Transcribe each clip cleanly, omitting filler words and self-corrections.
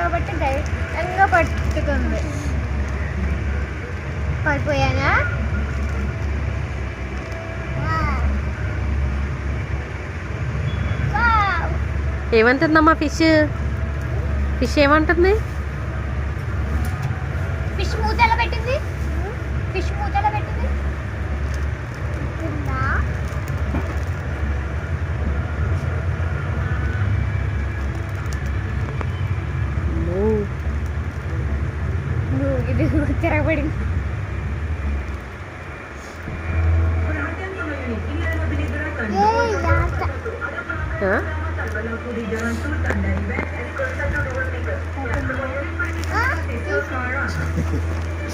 కాబట్టి ధైర్యంగా పట్టుకుంది. పడిపోయానా? ఏమంటుందమ్మా ఫిష్? ఫిష్ ఏమంటుంది? ఫిష్ మూత ఎలా పెట్టింది? ఫిష్ మూత ఎలా పెట్టింది? ఇది తిరగబడింది.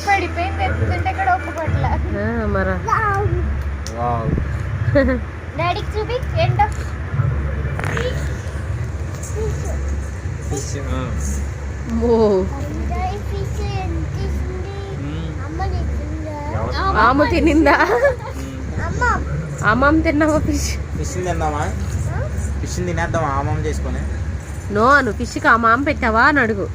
పడిపోయింది. ఎత్తుతుంటే ఇక్కడ ఒప్పుకోట్లా. మరా డాడీకి చూపి ఏంటో. ఆమె తినిందా? అమ్మమ్మ తిన్నావా ఫిష్? ఫిష్ తిందామా? ఫిష్ తినేద్దామా అమ్మమ్మ చేసుకొని? నో, నువ్వు ఫిష్కి ఆ మామ పెట్టావా అని అడుగు.